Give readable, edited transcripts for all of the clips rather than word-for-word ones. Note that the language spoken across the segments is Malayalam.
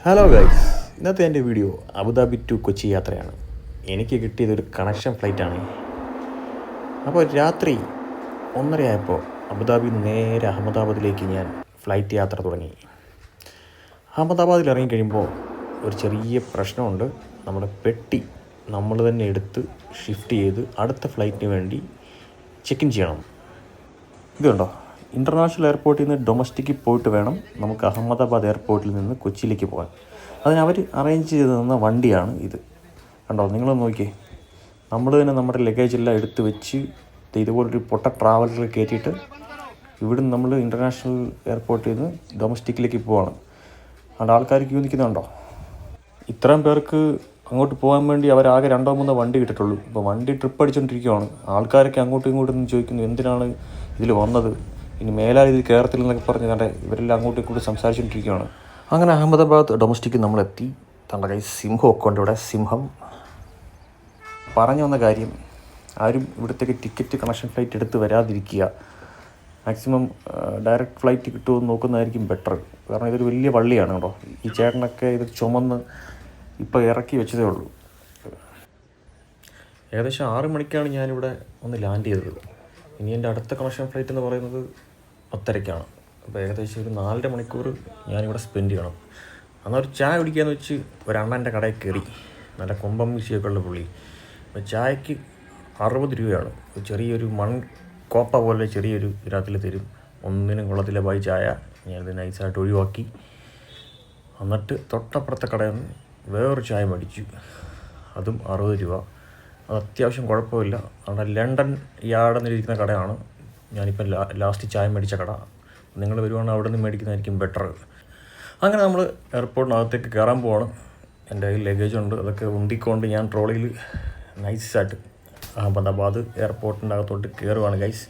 ഹലോ ഗൈസ്, ഇന്നത്തെ എൻ്റെ വീഡിയോ അബുദാബി ടു കൊച്ചി യാത്രയാണ്. എനിക്ക് കിട്ടിയതൊരു കണക്ഷൻ ഫ്ലൈറ്റാണ്. അപ്പോൾ രാത്രി 1:30 ആയപ്പോൾ അബുദാബി നേരെ അഹമ്മദാബാദിലേക്ക് ഞാൻ ഫ്ലൈറ്റ് യാത്ര തുടങ്ങി. അഹമ്മദാബാദിൽ ഇറങ്ങിക്കഴിയുമ്പോൾ ഒരു ചെറിയ പ്രശ്നമുണ്ട്. നമ്മുടെ പെട്ടി നമ്മൾ തന്നെ എടുത്ത് ഷിഫ്റ്റ് ചെയ്ത് അടുത്ത ഫ്ലൈറ്റിന് വേണ്ടി ചെക്ക് ഇൻ ചെയ്യണം. ഇതുണ്ടോ, ഇൻ്റർനാഷണൽ എയർപോർട്ടിൽ നിന്ന് ഡൊമസ്റ്റിക്കിൽ പോയിട്ട് വേണം നമുക്ക് അഹമ്മദാബാദ് എയർപോർട്ടിൽ നിന്ന് കൊച്ചിയിലേക്ക് പോകാൻ. അതിനവർ അറേഞ്ച് ചെയ്ത് തന്ന വണ്ടിയാണ് ഇത്. കണ്ടോ, നിങ്ങളൊന്ന് നോക്കിയേ. നമ്മൾ തന്നെ നമ്മുടെ ലഗേജ് എല്ലാം എടുത്ത് വെച്ച് ഇതുപോലൊരു പൊട്ട ട്രാവലറിൽ കയറ്റിയിട്ട് ഇവിടുന്ന് നമ്മൾ ഇൻ്റർനാഷണൽ എയർപോർട്ടിൽ നിന്ന് ഡൊമസ്റ്റിക്കിലേക്ക് പോവാണ്. അതുകൊണ്ട് ആൾക്കാർ ക്യൂ നിൽക്കുന്നുണ്ടോ. ഇത്രയും പേർക്ക് അങ്ങോട്ട് പോകാൻ വേണ്ടി അവരാകെ 2-3 വണ്ടി കിട്ടിയിട്ടുള്ളൂ. ഇപ്പോൾ വണ്ടി ട്രിപ്പ് അടിച്ചുകൊണ്ടിരിക്കുകയാണ്. ആൾക്കാരൊക്കെ അങ്ങോട്ടും ഇങ്ങോട്ടും ചോദിക്കുന്നു എന്തിനാണ് ഇതിൽ വന്നത്, ഇനി മേലാൽ ഇതിൽ കയറത്തില്ലെന്നൊക്കെ പറഞ്ഞ് കണ്ടേ ഇവരെല്ലാം അങ്ങോട്ടും ഇങ്ങോട്ടും സംസാരിച്ചുകൊണ്ടിരിക്കുകയാണ്. അങ്ങനെ അഹമ്മദാബാദ് ഡൊമസ്റ്റിക്ക് നമ്മളെത്തി. തൻ്റെ കൈ സിംഹമൊക്കെ ഉണ്ട് ഇവിടെ. സിംഹം പറഞ്ഞു വന്ന കാര്യം, ആരും ഇവിടത്തേക്ക് ടിക്കറ്റ് കണക്ഷൻ ഫ്ലൈറ്റ് എടുത്ത് വരാതിരിക്കുക. മാക്സിമം ഡയറക്റ്റ് ഫ്ലൈറ്റ് കിട്ടുമെന്ന് നോക്കുന്നതായിരിക്കും ബെറ്റർ. കാരണം ഇതൊരു വലിയ പള്ളിയാണ് കേട്ടോ. ഈ ചേട്ടനൊക്കെ ഇത് ചുമന്ന് ഇപ്പോൾ ഇറക്കി വെച്ചതേ ഉള്ളൂ. ഏകദേശം 6 മണിക്കാണ് ഞാനിവിടെ ഒന്ന് ലാൻഡ് ചെയ്തത്. ഇനി എൻ്റെ അടുത്ത കണക്ഷൻ ഫ്ലൈറ്റ് എന്ന് പറയുന്നത് 10:30-ക്കാണ്. അപ്പോൾ ഏകദേശം ഒരു 4.5 മണിക്കൂർ ഞാനിവിടെ സ്പെൻഡ് ചെയ്യണം. എന്നാൽ ഒരു ചായ കുടിക്കാമെന്ന് വെച്ച് ഒരണ്ണൻ്റെ കടയിൽ കയറി. നല്ല കൊമ്പം വിഷയൊക്കെ ഉള്ള പുള്ളി. അപ്പോൾ ചായക്ക് 60 രൂപയാണ്. ചെറിയൊരു കോപ്പ പോലെ ചെറിയൊരു ഇതിനകത്തിൽ തരും. ഒന്നിനും കൊള്ളത്തില്ല ബായി ചായ. ഞാനത് നൈസായിട്ട് ഒഴിവാക്കി. എന്നിട്ട് തൊട്ടപ്പുറത്തെ കടയിൽ നിന്ന് വേറൊരു ചായ മേടിച്ചു. അതും 60 രൂപ. അത് അത്യാവശ്യം കുഴപ്പമില്ല. അവിടെ ലണ്ടൻ യാർഡ് എന്നിരിക്കുന്ന കടയാണ് ഞാനിപ്പോൾ ലാസ്റ്റ് ചായ മേടിച്ച കട. നിങ്ങൾ വരുവാണെങ്കിൽ അവിടെ നിന്ന് മേടിക്കുന്നതായിരിക്കും ബെറ്റർ. അങ്ങനെ നമ്മൾ എയർപോർട്ടിനകത്തേക്ക് കയറാൻ പോവാണ്. എൻ്റെ കയ്യിൽ ലഗേജ് ഉണ്ട്. അതൊക്കെ ഉന്തിക്കൊണ്ട് ഞാൻ ട്രോളിയിൽ നൈസായിട്ട് അഹമ്മദാബാദ് എയർപോർട്ടിൻ്റെ അകത്തോട്ട് കയറുവാണ് ഗൈസ്.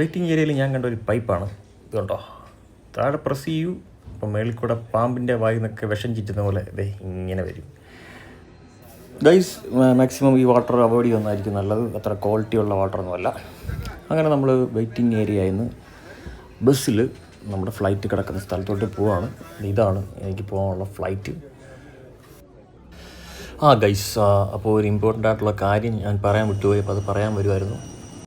വെയിറ്റിംഗ് ഏരിയയിൽ ഞാൻ കണ്ട ഒരു പൈപ്പാണ് ഇത്. കണ്ടോ, താഴെ പ്രസ് ചെയ്യൂ. അപ്പോൾ മേളിൽ കൂടെ പാമ്പിൻ്റെ വായിൽ നിന്നൊക്കെ വിഷം ചീറ്റുന്ന പോലെ ഇതേ ഇങ്ങനെ വരും ഗൈസ്. മാക്സിമം ഈ വാട്ടർ അവോയ്ഡ് ചെയ്യുന്നതായിരിക്കും നല്ലത്. അത്ര ക്വാളിറ്റിയുള്ള വാട്ടറൊന്നുമല്ല. അങ്ങനെ നമ്മൾ വെയിറ്റിംഗ് ഏരിയയിൽ നിന്ന് ബസ്സിൽ നമ്മുടെ ഫ്ലൈറ്റ് കിടക്കുന്ന സ്ഥലത്തോട്ട് പോവാണ്. ഇതാണ് എനിക്ക് പോകാനുള്ള ഫ്ലൈറ്റ്. ഗൈസ്, അപ്പോൾ ഒരു ഇമ്പോർട്ടൻ്റ് ആയിട്ടുള്ള കാര്യം ഞാൻ പറയാൻ വിട്ടുപോയി. അപ്പോൾ അത് പറയാൻ വരുമായിരുന്നു.